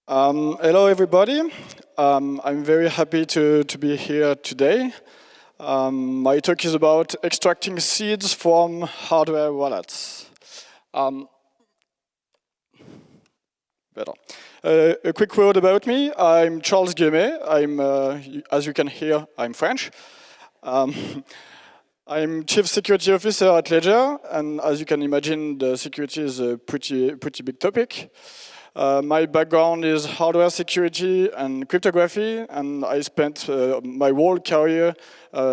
Hello, everybody. I'm very happy to be here today. My talk is about extracting seeds from hardware wallets. Better. A quick word about me. I'm Charles Guillemet. As you can hear, I'm French. I'm Chief Security Officer at Ledger, and as you can imagine, the security is a pretty big topic. My background is hardware security and cryptography, and I spent my whole career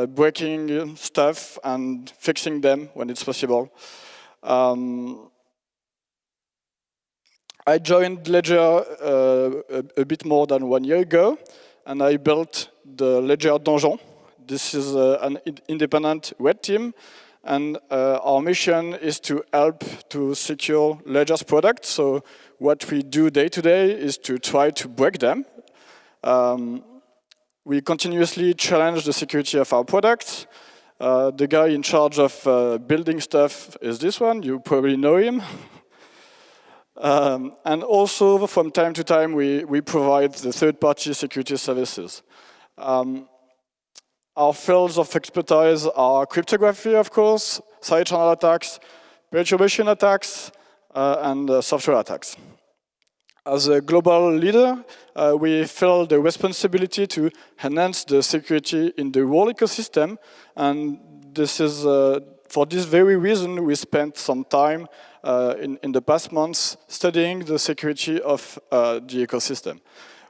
breaking stuff and fixing them when it's possible. I joined Ledger a bit more than 1 year ago, and I built the Ledger Donjon. This is an independent red team, and our mission is to help to secure Ledger's products. So what we do day to day is to try to break them. We continuously challenge the security of our products. The guy in charge of building stuff is this one. You probably know him. And also, from time to time, we provide the third-party security services. Our fields of expertise are cryptography, of course, side channel attacks, perturbation attacks, and software attacks. As a global leader, we feel the responsibility to enhance the security in the whole ecosystem, and this is for this very reason we spent some time in the past months studying the security of the ecosystem.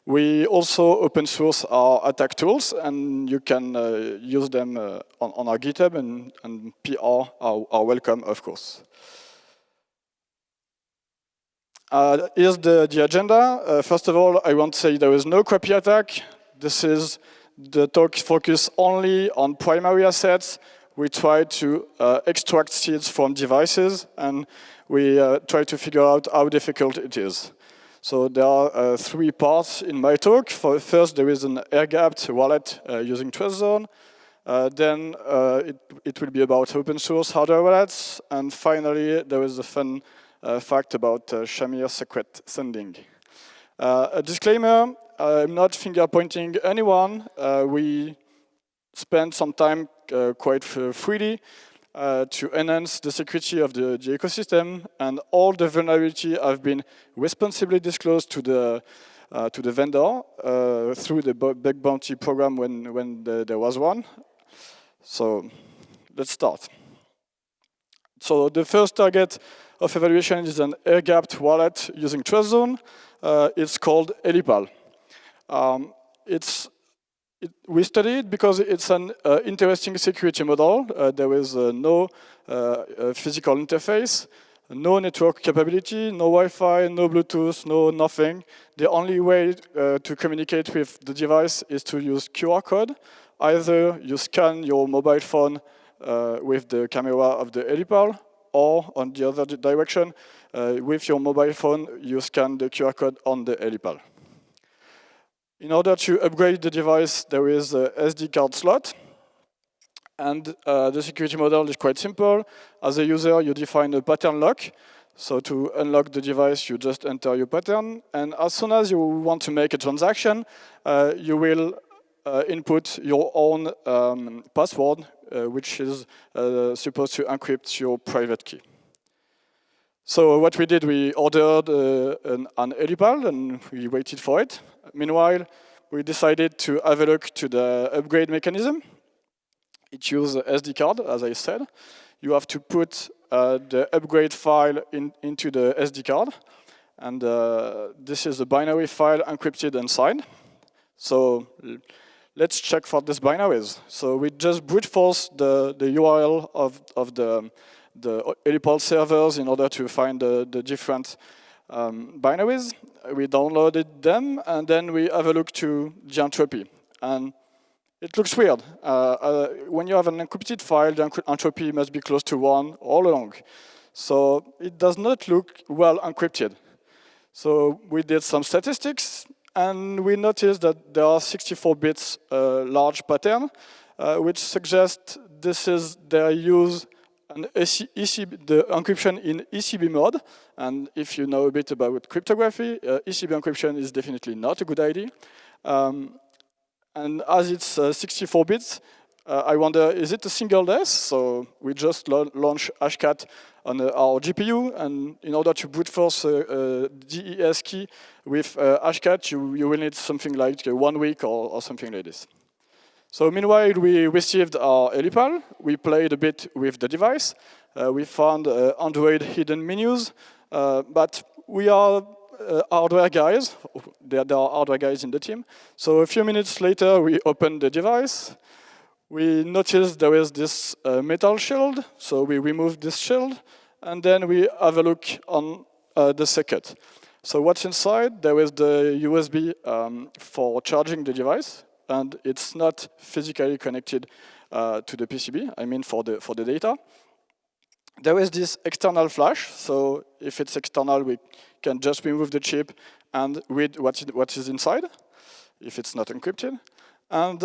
We also open source our attack tools, and you can use them on our GitHub, and PR are welcome, of course. Here's the agenda. First of all, I want to say there is no copy attack. This is the talk focus only on primary assets. We try to extract seeds from devices, and we try to figure out how difficult it is. So there are 3 parts in my talk. First, there is an air-gapped wallet using Trust Zone. Then it will be about open source hardware wallets. And finally, there is a fun fact about Shamir secret sending. A disclaimer, I'm not finger-pointing anyone. We spent some time quite freely to enhance the security of the ecosystem, and all the vulnerability have been responsibly disclosed to the vendor through the bug bounty program when there was one. So let's start. So the first target of evaluation is an air-gapped wallet using Trust Zone. It's called Elipal. We study it because it's an interesting security model. There is no physical interface, no network capability, no Wi-Fi, no Bluetooth, no nothing. The only way to communicate with the device is to use QR code. Either you scan your mobile phone with the camera of the Elipal, or on the other direction, with your mobile phone, you scan the QR code on the Elipal. In order to upgrade the device, there is a SD card slot. And the security model is quite simple. As a user, you define a pattern lock. So to unlock the device, you just enter your pattern. And as soon as you want to make a transaction, you will input your own password, which is supposed to encrypt your private key. So what we did, we ordered an Elipal, and we waited for it. Meanwhile, we decided to have a look to the upgrade mechanism. It uses a SD card, as I said. You have to put the upgrade file into the SD card. And this is a binary file encrypted and signed. So let's check for these binaries. So we just brute force the URL of the Elipal servers in order to find the different binaries. We downloaded them, and then we have a look to the entropy. And it looks weird. When you have an encrypted file, the entropy must be close to 1 all along. So it does not look well encrypted. So we did some statistics, and we noticed that there are 64 bits large pattern, which suggests this is their use an the encryption in ECB mode. And if you know a bit about cryptography, ECB encryption is definitely not a good idea. And as it's 64 bits, I wonder, is it a single death? So we just launch hashcat on our GPU, and in order to brute force a DES key with hashcat, you will need something like 1 week or something like this. So meanwhile, we received our ELIPAL. We played a bit with the device. We found Android hidden menus, but we are hardware guys. There are hardware guys in the team. So a few minutes later, we opened the device. We noticed there was this metal shield, so we removed this shield, and then we have a look on the circuit. So what's inside? There is the USB for charging the device, and it's not physically connected to the PCB, I mean for the data. There is this external flash, so if it's external, we can just remove the chip and read what is inside, if it's not encrypted. And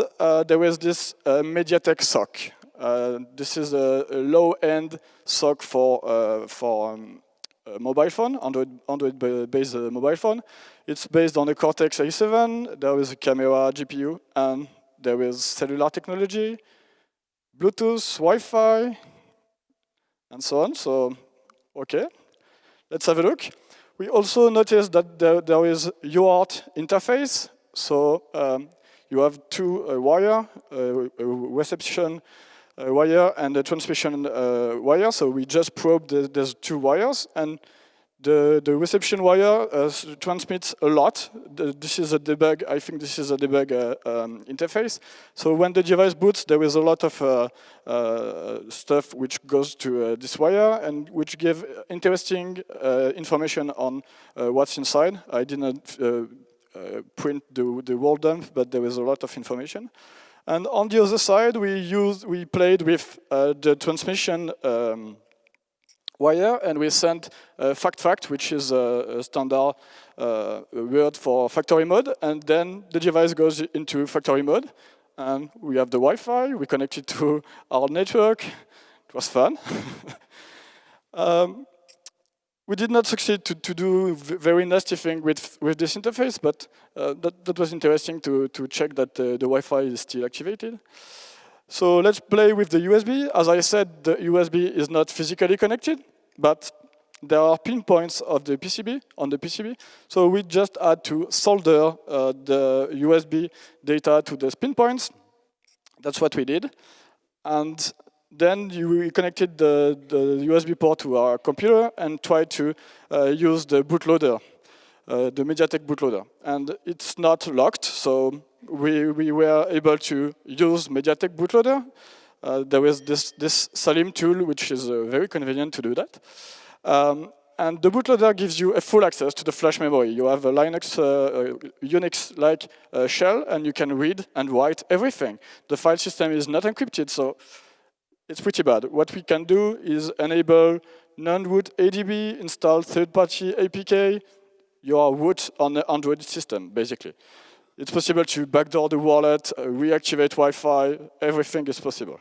there is this MediaTek SoC. This is a low-end SoC for a mobile phone, Android-based mobile phone. It's based on a Cortex A7. There is a camera GPU, and there is cellular technology, Bluetooth, Wi-Fi, and so on. So, okay, let's have a look. We also noticed that there is UART interface. So you have two wire, a reception wire and a transmission wire. So we just probed those two wires, and the reception wire transmits a lot. This is a debug. I think this is a debug interface. So when the device boots, there is a lot of stuff which goes to this wire and which give interesting information on what's inside. I didn't print the word dump, but there is a lot of information. And on the other side, we played with the transmission wire, and we sent fact, which is a standard word for factory mode, and then the device goes into factory mode, and we have the Wi-Fi, we connected to our network. It was fun. We did not succeed to do very nasty thing with this interface, but that was interesting to check that the Wi-Fi is still activated. So let's play with the USB. As I said, the USB is not physically connected, but there are pinpoints of the PCB on the PCB. So we just had to solder the USB data to those pinpoints. That's what we did. And then we connected the USB port to our computer and tried to use the bootloader, the MediaTek bootloader. And it's not locked, so we were able to use MediaTek bootloader. There is this Salim tool, which is very convenient to do that. And the bootloader gives you a full access to the flash memory. You have a Linux, Unix-like shell, and you can read and write everything. The file system is not encrypted, so it's pretty bad. What we can do is enable non-root ADB, install third-party APK. You are root on the Android system, basically. It's possible to backdoor the wallet, reactivate Wi-Fi, everything is possible.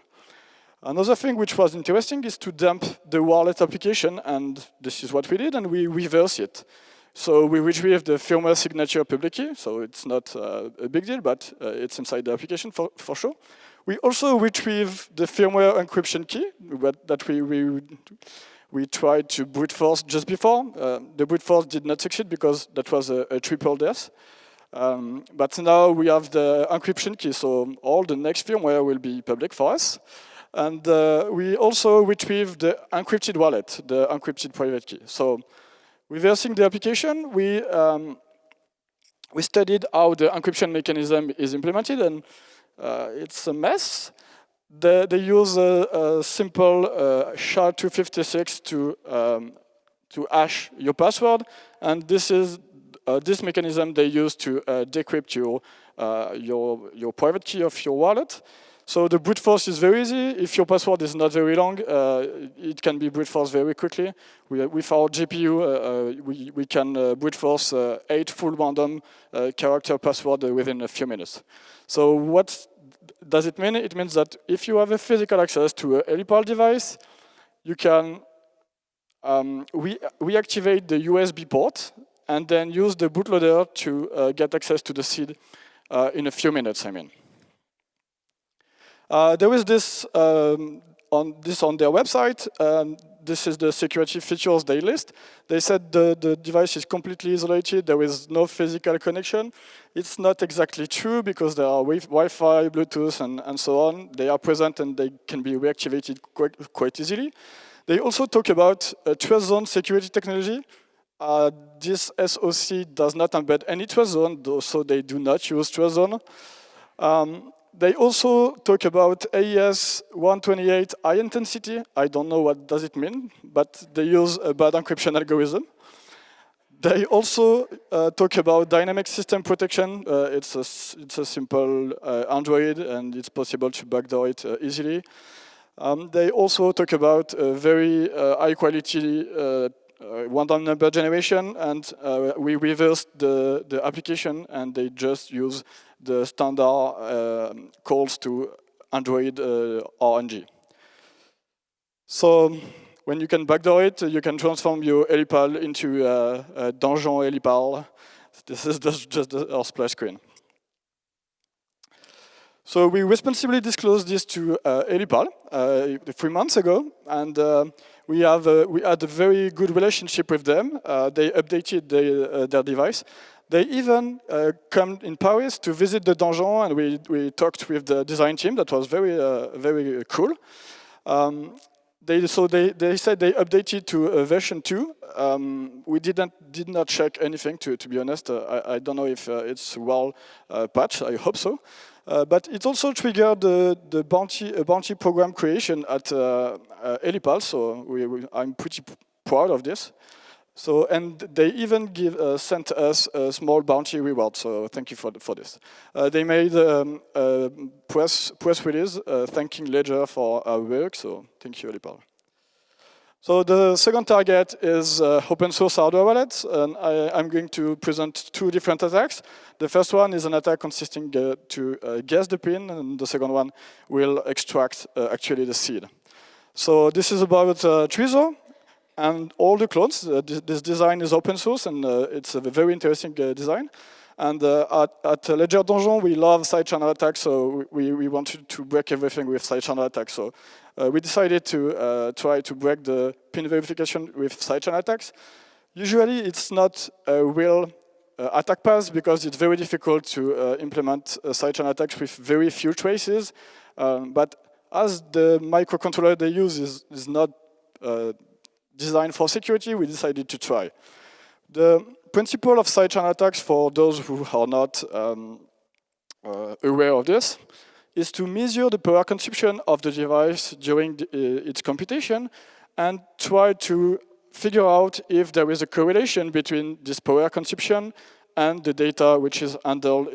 Another thing which was interesting is to dump the wallet application, and this is what we did, and we reverse it. So we retrieve the firmware signature publicly, so it's not a big deal, but it's inside the application for sure. We also retrieve the firmware encryption key that we tried to brute force just before. The brute force did not succeed because that was a triple death. But now we have the encryption key, so all the next firmware will be public for us. And we also retrieve the encrypted wallet, the encrypted private key. So reversing the application, we studied how the encryption mechanism is implemented, and it's a mess. They use a simple SHA-256 to hash your password, and this is this mechanism they use to decrypt your private key of your wallet. So the brute force is very easy. If your password is not very long, it can be brute force very quickly. With our GPU, we can brute force 8 full random character password within a few minutes. So what does it mean? It means that if you have a physical access to a ELIPAL device, you can reactivate the USB port and then use the bootloader to get access to the seed in a few minutes, I mean. There is this on their website. This is the security features they list. They said the device is completely isolated. There is no physical connection. It's not exactly true because there are Wi-Fi, Bluetooth, and so on. They are present and they can be reactivated quite easily. They also talk about trust zone security technology. This SoC does not embed any trust zone, so they do not use trust zone. They also talk about AES 128 high intensity. I don't know what does it mean, but they use a bad encryption algorithm. They also talk about dynamic system protection. It's a simple Android, and it's possible to backdoor it easily. They also talk about very high quality random number generation, and we reversed the application, and they just use the standard calls to Android RNG. So when you can backdoor it, you can transform your Helipal into a Donjon Helipal. This is just our splash screen. So we responsibly disclosed this to Helipal 3 months ago, and we had a very good relationship with them. They updated their device. They even come in Paris to visit the donjon, and we talked with the design team. That was very cool. They said they updated to version 2. We did not check anything, to be honest. I don't know if it's well patched. I hope so. But it also triggered the bounty program creation at Helipal, so I'm pretty proud of this. So, and they even sent us a small bounty reward, so thank you for this. They made a press release thanking Ledger for our work, so thank you, Helipal. So the second target is open source hardware wallets, and I'm going to present 2 different attacks. The first one is an attack consisting to guess the pin, and the second one will extract actually the seed. So this is about Trezor and all the clones. This design is open source, and it's a very interesting design. And at Ledger Donjon, we love side channel attacks, so we wanted to break everything with side channel attacks. So we decided to try to break the pin verification with side channel attacks. Usually, it's not a real attack path because it's very difficult to implement side channel attacks with very few traces. But as the microcontroller they use is not designed for security, we decided to try. The principle of side channel attacks, for those who are not aware of this, is to measure the power consumption of the device during its computation and try to figure out if there is a correlation between this power consumption and the data which is handled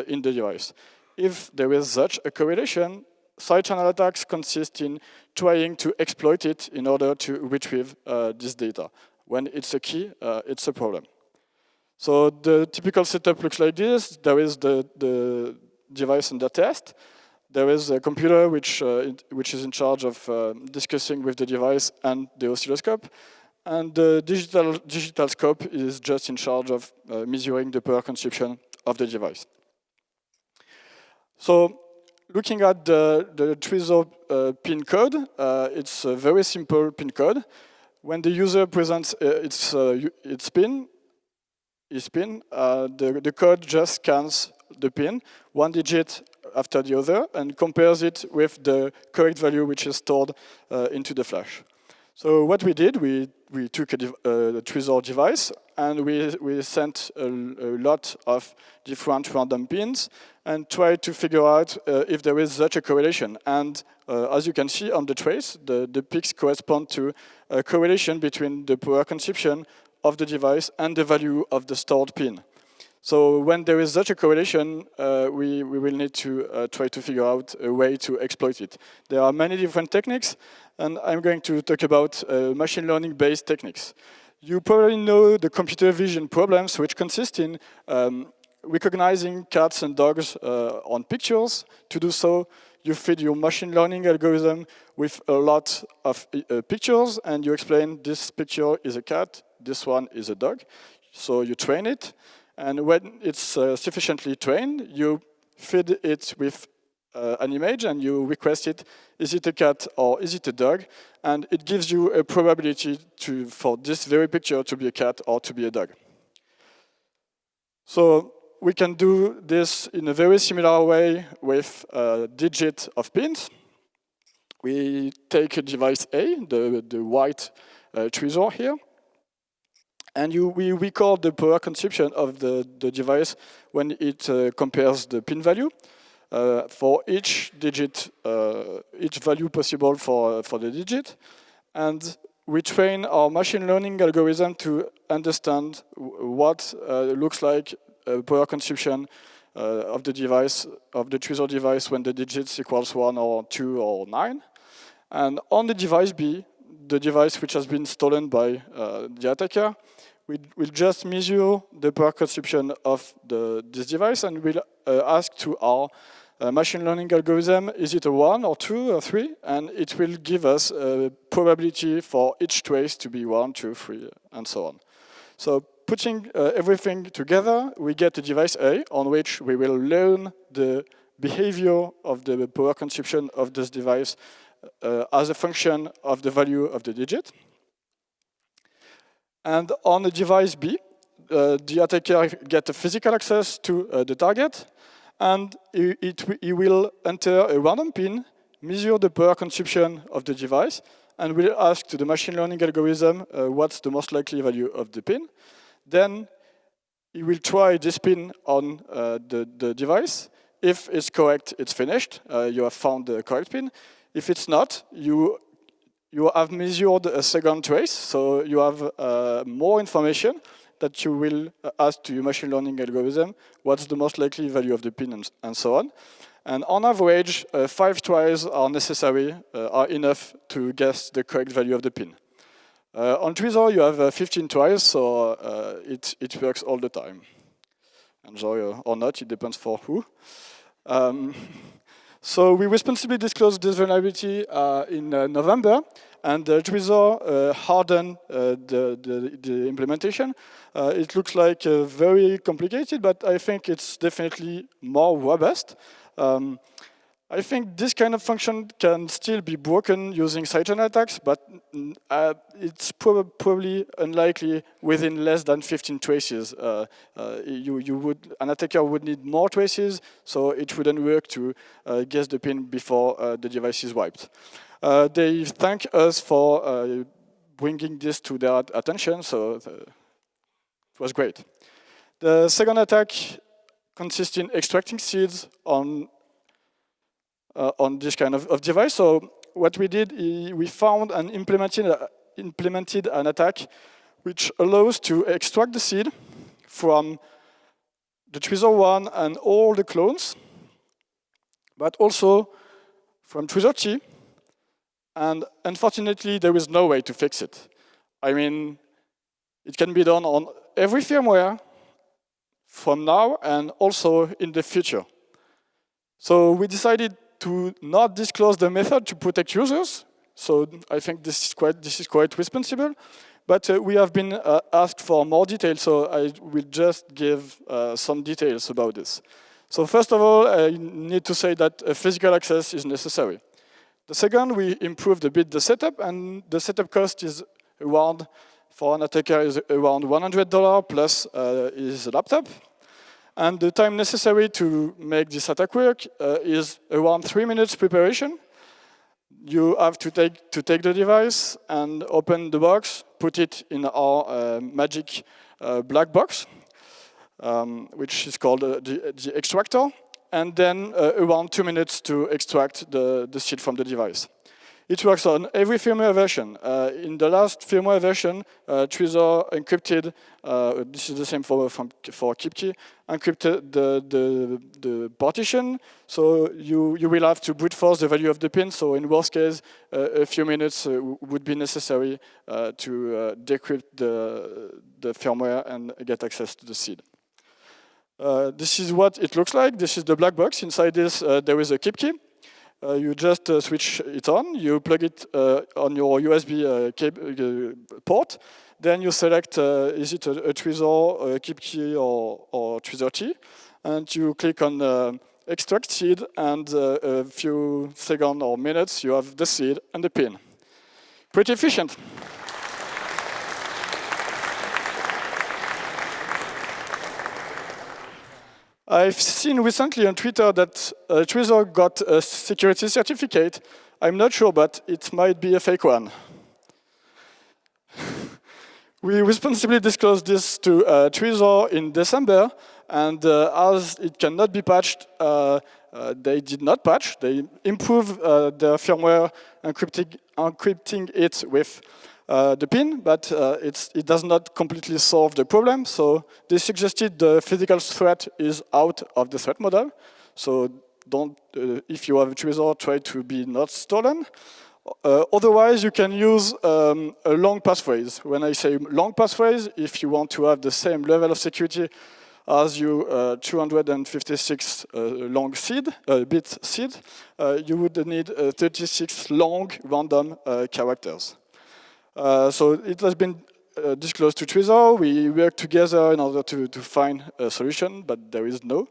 in the device. If there is such a correlation, side channel attacks consist in trying to exploit it in order to retrieve this data. When it's a key, it's a problem. So the typical setup looks like this. There is the device under test. There is a computer which is in charge of discussing with the device and the oscilloscope. And the digital scope is just in charge of measuring the power consumption of the device. So looking at the Trezor pin code, it's a very simple pin code. When the user presents its pin, the code just scans the pin, 1 digit after the other, and compares it with the correct value which is stored into the flash. So what we did, we took a Trezor device, and we sent a lot of different random pins and tried to figure out if there is such a correlation. And as you can see on the trace, the peaks correspond to a correlation between the power consumption of the device and the value of the stored pin. So when there is such a correlation, we will need to try to figure out a way to exploit it. There are many different techniques, and I'm going to talk about machine learning-based techniques. You probably know the computer vision problems, which consist in recognizing cats and dogs on pictures. To do so, you feed your machine learning algorithm with a lot of pictures, and you explain this picture is a cat, this one is a dog. So you train it, and when it's sufficiently trained, you feed it with an image, and you request it, is it a cat or is it a dog? And it gives you a probability for this very picture to be a cat or to be a dog. So we can do this in a very similar way with a digit of pins. We take a device A, the white tweezer here, and we record the power consumption of the device when it compares the pin value for each digit, each value possible for the digit. And we train our machine learning algorithm to understand what looks like power consumption of the device, of the tweezer device, when the digits equals 1 or 2 or 9. And on the device B, the device which has been stolen by the attacker, we'll just measure the power consumption of this device, and we'll ask to our machine learning algorithm, is it a 1 or 2 or 3? And it will give us a probability for each trace to be 1, 2, 3, and so on. So putting everything together, we get a device A on which we will learn the behavior of the power consumption of this device as a function of the value of the digit. And on the device B, the attacker gets a physical access to the target, and he will enter a random pin, measure the power consumption of the device, and will ask to the machine learning algorithm what's the most likely value of the pin. Then he will try this pin on the device. If it's correct, it's finished. You have found the correct pin. If it's not, you have measured a second trace, so you have more information that you will ask to your machine learning algorithm, what's the most likely value of the pin, and so on. And on average, 5 tries are necessary, are enough to guess the correct value of the pin. On tweezer, you have 15 tries, so it works all the time. Enjoy or not, it depends for who. So we responsibly disclosed this vulnerability in November, and tweezer hardened the implementation. It looks like very complicated, but I think it's definitely more robust. I think this kind of function can still be broken using sidechain attacks, but it's probably unlikely within less than 15 traces. An attacker would need more traces, so it wouldn't work to guess the pin before the device is wiped. They thank us for bringing this to their attention, so it was great. The second attack consists in extracting seeds on this kind of device. So what we did, we found and implemented an attack which allows to extract the seed from the tweezer 1 and all the clones, but also from tweezer T. And unfortunately, there is no way to fix it. I mean, it can be done on every firmware from now and also in the future. So we decided to not disclose the method to protect users. So I think this is quite responsible. But we have been asked for more details, so I will just give some details about this. So first of all, I need to say that a physical access is necessary. The second, we improved a bit the setup, and the setup cost is around, for an attacker, is around $100 plus his laptop. And the time necessary to make this attack work is around 3 minutes preparation. You have to take the device and open the box, put it in our magic black box, which is called the extractor, and then around 2 minutes to extract the seed from the device. It works on every firmware version. In the last firmware version, tweezer encrypted, this is the same for KeepKey, encrypted the partition, so you will have to brute force the value of the pin, so in worst case, a few minutes would be necessary to decrypt the firmware and get access to the seed. This is what it looks like. This is the black box. Inside this, there is a KeepKey. You just switch it on, you plug it on your USB port, then you select is it a Trezor, a keep key, or Trezor key, and you click on extract seed, and a few seconds or minutes you have the seed and the pin. Pretty efficient. I've seen recently on Twitter that Trezor got a security certificate. I'm not sure, but it might be a fake one. We responsibly disclosed this to Trezor in December, and as it cannot be patched, they did not patch. They improved their firmware, encrypting it with the pin, but it does not completely solve the problem. So they suggested the physical threat is out of the threat model. So don't, if you have a Trezor, try to be not stolen. Otherwise, you can use a long passphrase. When I say long passphrase, if you want to have the same level of security as your 256 long bit seed, you would need 36 long random characters. So it has been disclosed to Trezor. We work together in order to find a solution, but there is no.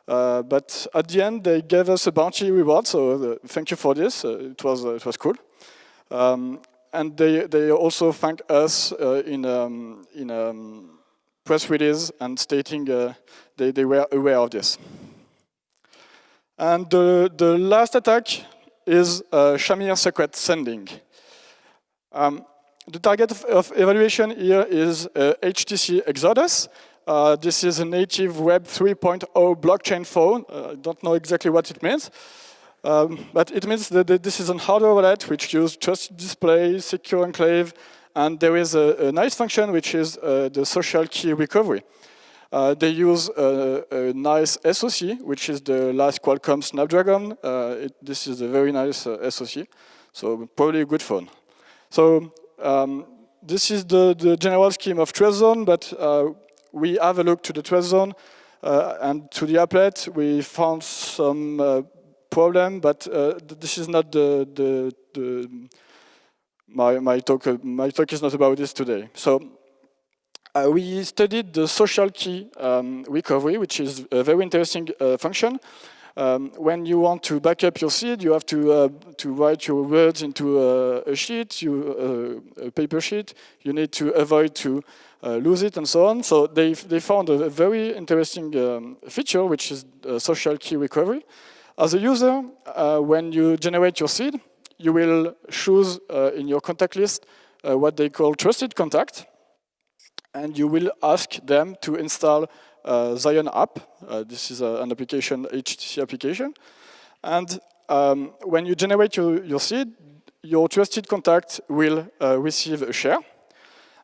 But at the end, they gave us a bounty reward, so thank you for this. It was cool. And they also thank us in press release and stating they were aware of this. And the last attack is Shamir secret sending. The target of evaluation here is HTC Exodus. This is a native Web 3.0 blockchain phone. I don't know exactly what it means, but it means that this is a hardware wallet which uses trusted display, secure enclave, and there is a nice function which is the social key recovery. They use a nice SoC, which is the last Qualcomm Snapdragon. This is a very nice SoC, so probably a good phone. So this is the general scheme of Trezor, but we have a look to the Trezor and to the applet. We found some problem, but this is not my talk. My talk is not about this today. So we studied the social key recovery, which is a very interesting function. When you want to back up your seed, you have to write your words into a sheet, a paper sheet. You need to avoid to lose it and so on. So they found a very interesting feature, which is social key recovery. As a user, when you generate your seed, you will choose in your contact list what they call trusted contact, and you will ask them to install Zion app. This is an application, HTC application. And when you generate your seed, your trusted contact will receive a share.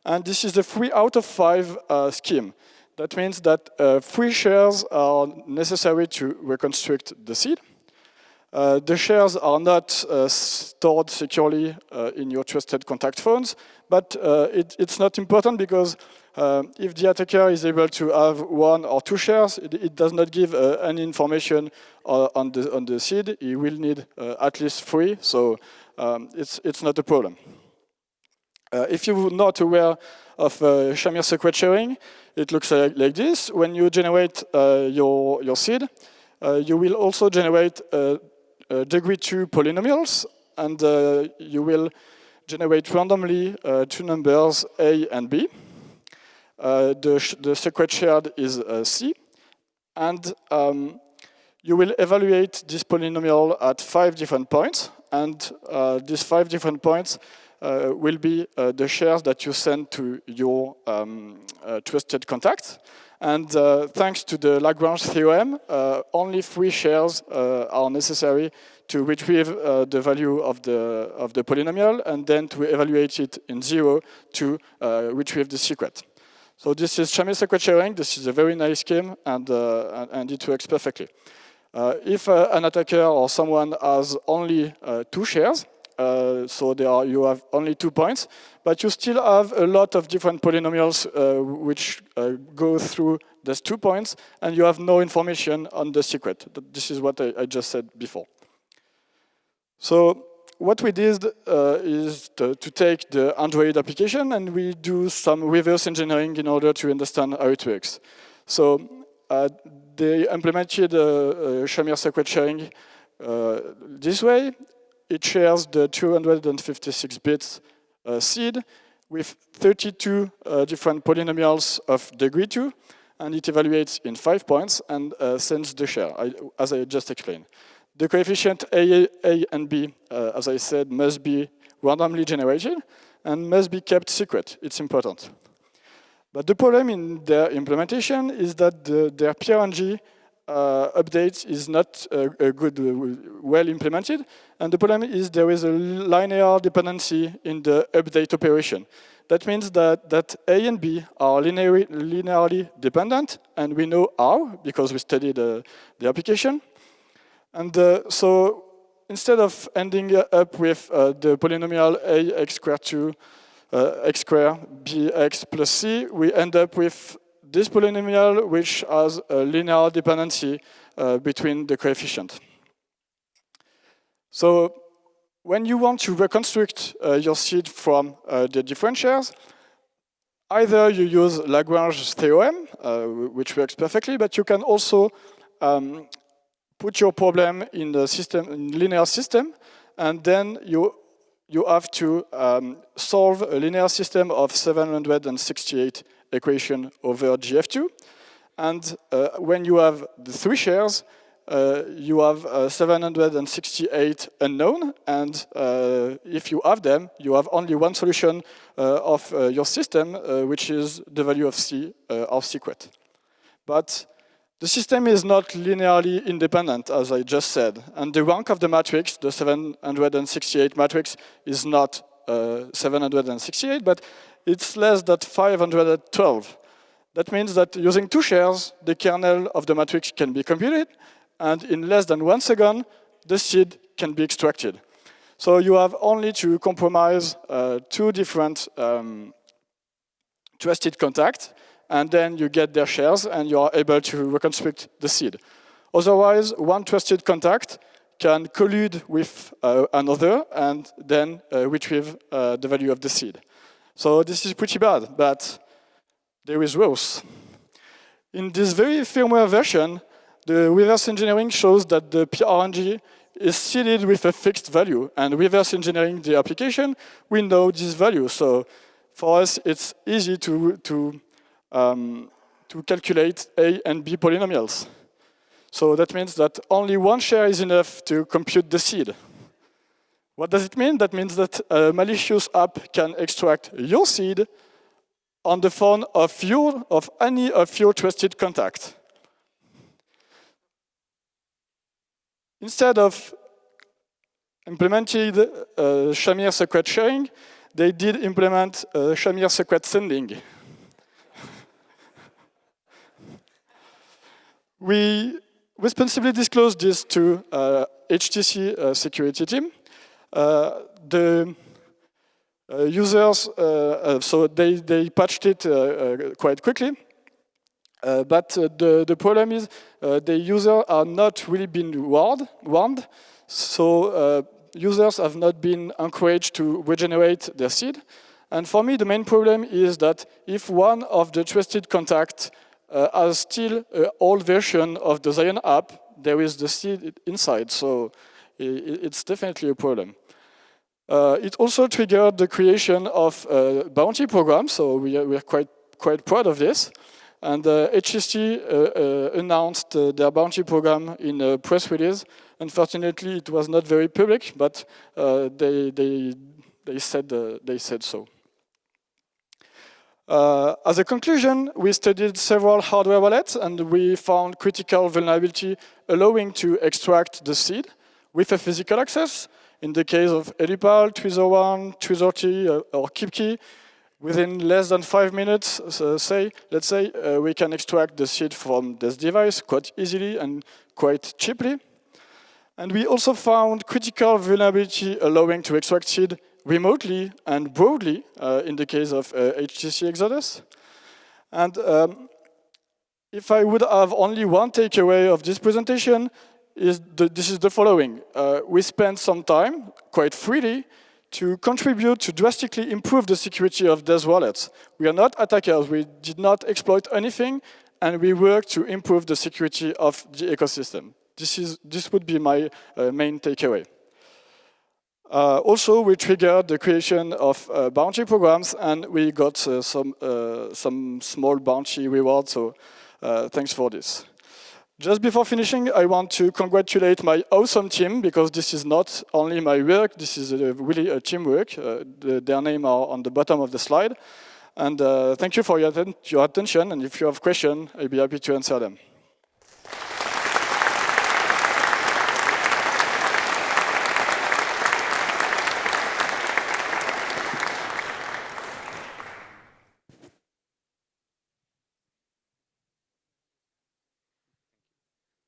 And this is the 3 out of 5 scheme. That means that 3 shares are necessary to reconstruct the seed. The shares are not stored securely in your trusted contact phones, but it's not important because if the attacker is able to have 1 or 2 shares, it does not give any information on the seed. He will need at least 3, so it's not a problem. If you're not aware of Shamir secret sharing, it looks like this. When you generate your seed, you will also generate degree 2 polynomials, and you will generate randomly 2 numbers A and B. The secret shared is C, and you will evaluate this polynomial at 5 different points, and these 5 different points will be the shares that you send to your trusted contact. And thanks to the Lagrange theorem, only 3 shares are necessary to retrieve the value of the polynomial, and then to evaluate it in 0 to retrieve the secret. So this is Shamir secret sharing. This is a very nice scheme, and it works perfectly. If an attacker or someone has only 2 shares, so you have only 2 points, but you still have a lot of different polynomials which go through those 2 points, and you have no information on the secret. This is what I just said before. So what we did is to take the Android application and we do some reverse engineering in order to understand how it works. So they implemented Shamir secret sharing this way. It shares the 256 bits seed with 32 different polynomials of degree 2, and it evaluates in 5 points and sends the share, as I just explained. The coefficient A and B, as I said, must be randomly generated and must be kept secret. It's important. But the problem in their implementation is that their PRNG update is not well implemented. And the problem is there is a linear dependency in the update operation. That means that A and B are linearly dependent, and we know how, because we studied the application. And so instead of ending up with the polynomial a x squared 2 x squared bx plus c, we end up with this polynomial which has a linear dependency between the coefficient. So when you want to reconstruct your seed from the different shares, either you use Lagrange's theorem, which works perfectly, but you can also put your problem in the system, in linear system, and then you have to solve a linear system of 768 equation over GF2. And when you have the 3 shares, you have 768 unknown, and if you have them, you have only one solution of your system, which is the value of C, of secret. But the system is not linearly independent, as I just said, and the rank of the matrix, the 768 matrix, is not 768, but it's less than 512. That means that using 2 shares, the kernel of the matrix can be computed, and in less than 1 second, the seed can be extracted. So you have only to compromise 2 different trusted contacts, and then you get their shares, and you are able to reconstruct the seed. Otherwise, one trusted contact can collude with another, and then retrieve the value of the seed. So this is pretty bad, but there is worse. In this very firmware version, the reverse engineering shows that the PRNG is seeded with a fixed value, and reverse engineering the application, we know this value. So for us, it's easy to calculate A and B polynomials. So that means that only one share is enough to compute the seed. What does it mean? That means that a malicious app can extract your seed on the phone of any of your trusted contacts. Instead of implementing Shamir secret sharing, they did implement Shamir secret sending. We responsibly disclosed this to HTC security team. The users, so they patched it quite quickly. But the problem is the users are not really been warned. So users have not been encouraged to regenerate their seed. And for me, the main problem is that if one of the trusted contacts has still an old version of the Zion app, there is the seed inside. So it's definitely a problem. It also triggered the creation of a bounty program. So we are quite proud of this. And HTC announced their bounty program in a press release. Unfortunately, it was not very public, but they said so. As a conclusion, we studied several hardware wallets, and we found critical vulnerability allowing to extract the seed with a physical access. In the case of Elipal, Tweezer1, Tweezer2, or KeepKey, within less than 5 minutes, let's say, we can extract the seed from this device quite easily and quite cheaply. And we also found critical vulnerability allowing to extract seed remotely and broadly in the case of HTC Exodus. And if I would have only one takeaway of this presentation, this is the following. We spent some time, quite freely, to contribute to drastically improve the security of these wallets. We are not attackers, we did not exploit anything, and we work to improve the security of the ecosystem. This would be my main takeaway. Also, we triggered the creation of bounty programs, and we got some small bounty rewards, so thanks for this. Just before finishing, I want to congratulate my awesome team, because this is not only my work, this is really a teamwork. Their names are on the bottom of the slide. And thank you for your attention, and if you have questions, I'll be happy to answer them.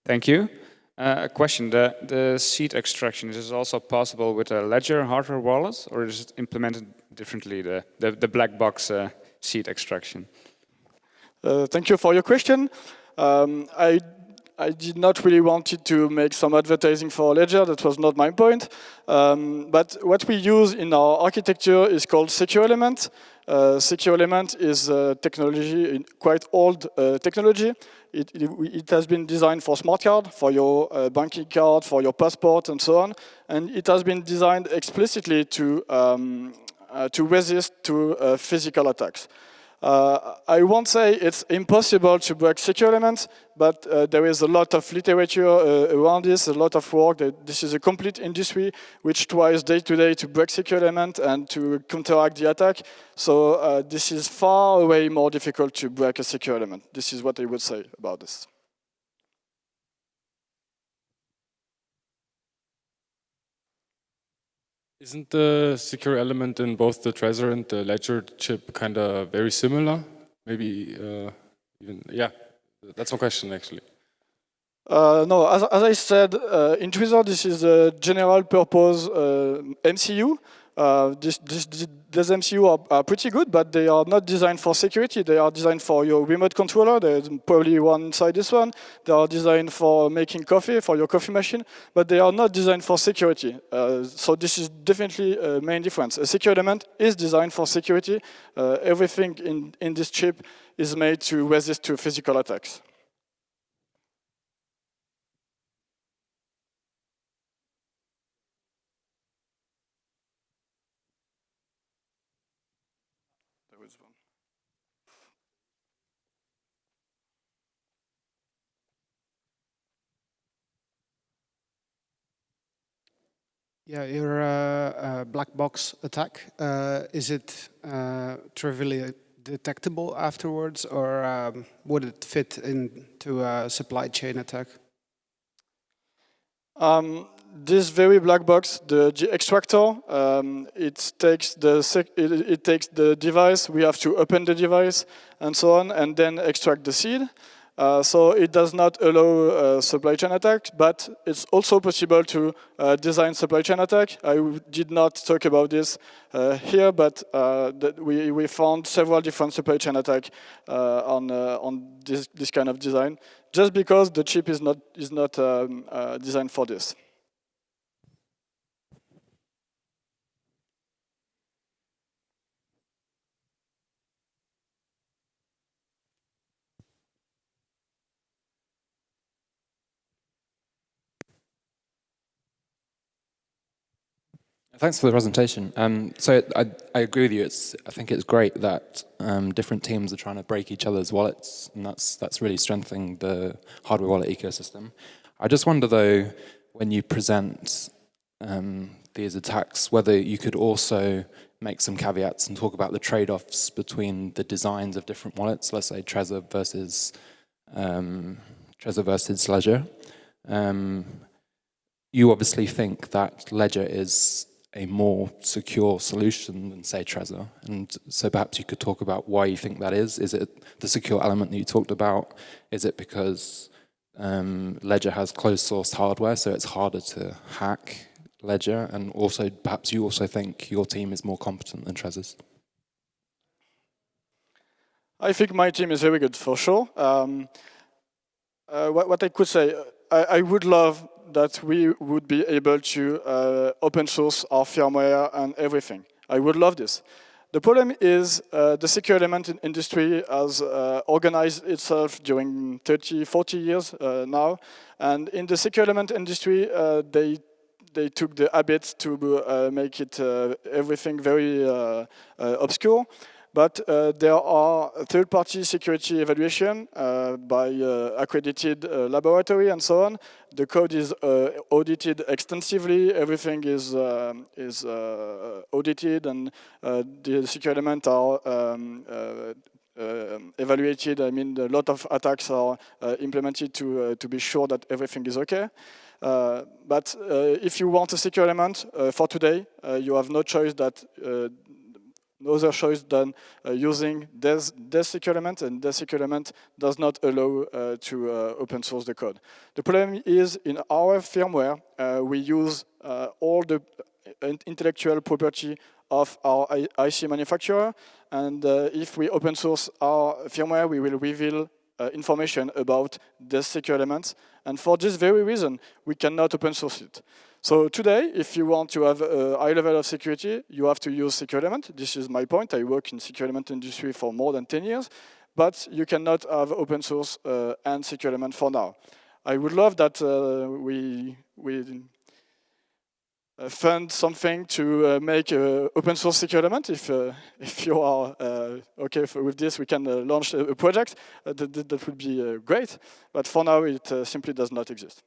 Thank you. A question, the seed extraction, is this also possible with a Ledger hardware wallet, or is it implemented differently, the black box seed extraction? Thank you for your question. I did not really want to make some advertising for Ledger, that was not my point. But what we use in our architecture is called Secure Element. Secure Element is technology, quite old technology. It has been designed for smart card, for your banking card, for your passport, and so on. And it has been designed explicitly to resist to physical attacks. I won't say it's impossible to break secure elements, but there is a lot of literature around this, a lot of work. This is a complete industry which tries day to day to break secure element and to counteract the attack. So this is far away more difficult to break a secure element. This is what I would say about this. Isn't the secure element in both the Trezor and the Ledger chip kind of very similar? Maybe even, yeah, that's one question actually. No, as I said, in Trezor, this is a general purpose MCU. These MCU are pretty good, but they are not designed for security. They are designed for your remote controller. There's probably one inside this one. They are designed for making coffee, for your coffee machine, but they are not designed for security. So this is definitely a main difference. A secure element is designed for security. Everything in this chip is made to resist to physical attacks. Yeah, your black box attack, is it trivially detectable afterwards, or would it fit into a supply chain attack? This very black box, the extractor, it takes the device. We have to open the device and so on, and then extract the seed. So it does not allow supply chain attacks, but it's also possible to design supply chain attack. I did not talk about this here, but we found several different supply chain attacks on this kind of design, just because the chip is not designed for this. Thanks for the presentation. So I agree with you. I think it's great that different teams are trying to break each other's wallets, and that's really strengthening the hardware wallet ecosystem. I just wonder though, when you present these attacks, whether you could also make some caveats and talk about the trade-offs between the designs of different wallets. Let's say Trezor versus Ledger. You obviously think that Ledger is a more secure solution than, say, Trezor. And so perhaps you could talk about why you think that is. Is it the secure element that you talked about? Is it because Ledger has closed-sourced hardware, so it's harder to hack Ledger? And also, perhaps you also think your team is more competent than Trezor's? I think my team is very good, for sure. What I could say, I would love that we would be able to open source our firmware and everything. I would love this. The problem is the secure element industry has organized itself during 30, 40 years now. And in the secure element industry, they took the habit to make it everything very obscure. But there are third-party security evaluation by accredited laboratory and so on. The code is audited extensively. Everything is audited, and the secure elements are evaluated. I mean, a lot of attacks are implemented to be sure that everything is okay. But if you want a secure element for today, you have no choice no other choice than using this secure element, and this secure element does not allow to open source the code. The problem is in our firmware, we use all the intellectual property of our IC manufacturer, and if we open source our firmware, we will reveal information about this secure element, and for this very reason, we cannot open source it. So today, if you want to have a high level of security, you have to use secure element. This is my point. I work in secure element industry for more than 10 years, but you cannot have open source and secure element for now. I would love that we fund something to make open source secure element. If you are okay with this, we can launch a project. That would be great. But for now, it simply does not exist.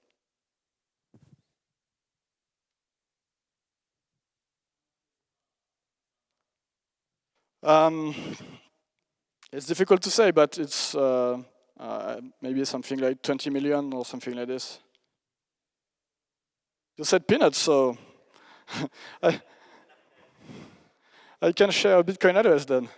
It's difficult to say, but it's maybe something like 20 million or something like this. You said peanuts, so I can share a Bitcoin address then.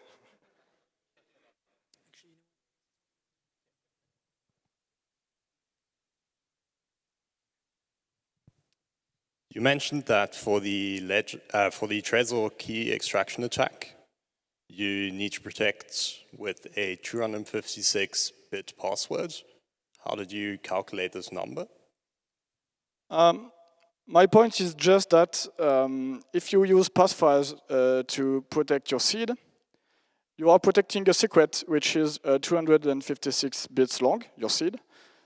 You mentioned that for the Trezor key extraction attack, you need to protect with a 256-bit password. How did you calculate this number? My point is just that if you use passfiles to protect your seed, you are protecting a secret which is 256 bits long, your seed.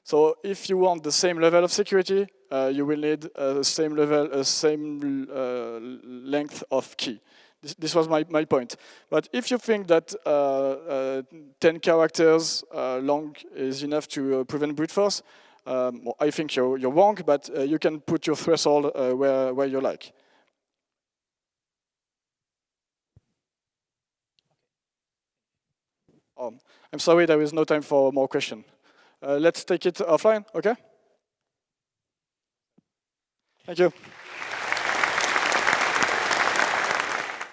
So if you want the same level of security, you will need same length of key. This was my point. But if you think that 10 characters long is enough to prevent brute force, well, I think you're wrong, but you can put your threshold where you like. I'm sorry, there is no time for more questions. Let's take it offline, okay? Thank you.